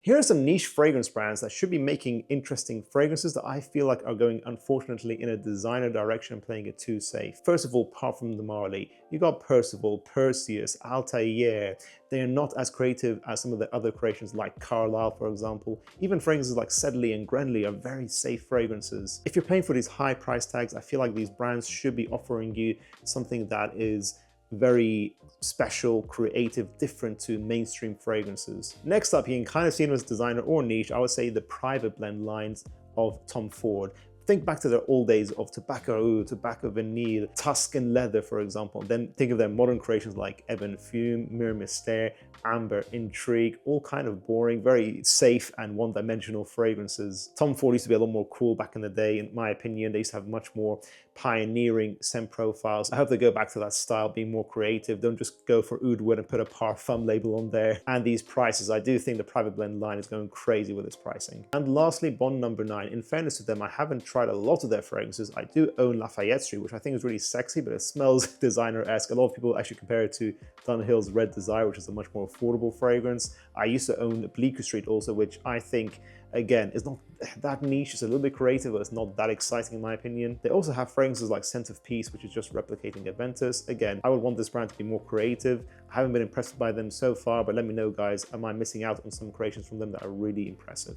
Here are some niche fragrance brands that should be making interesting fragrances that I feel like are going, unfortunately, in a designer direction and playing it too safe. First of all, Parfum de Marly. You got Percival, Perseus, Altair. They are not as creative as some of the other creations like Carlisle, for example. Even fragrances like Sedley and Grenly are very safe fragrances. If you're paying for these high price tags, I feel like these brands should be offering you something that is very special, creative, different to mainstream fragrances. Next up, you can kind of see them as designer or niche. I would say the private blend lines of Tom Ford. Think back to their old days of Tobacco Oud, Tobacco Vanille, Tuscan Leather, for example. Then think of their modern creations like Ebon Fume, Mur Mystère, Amber, Intrigue, all kind of boring, very safe and one-dimensional fragrances. Tom Ford used to be a lot more cool back in the day, in my opinion. They used to have much more pioneering scent profiles. I hope they go back to that style, being more creative. Don't just go for oud wood and put a parfum label on there. And these prices, I do think the private blend line is going crazy with its pricing. And lastly, Bond Number 9. In fairness to them, I haven't tried a lot of their fragrances. I do own Lafayette Street, which I think is really sexy, but it smells designer-esque. A lot of people actually compare it to Dunhill's Red Desire, which is a much more affordable fragrance. I used to own Bleecker Street also, which I think, again, is not that niche. It's a little bit creative, but it's not that exciting in my opinion. They also have fragrances like Scent of Peace, which is just replicating Aventus. Again, I would want this brand to be more creative. I haven't been impressed by them so far, but let me know, guys, am I missing out on some creations from them that are really impressive?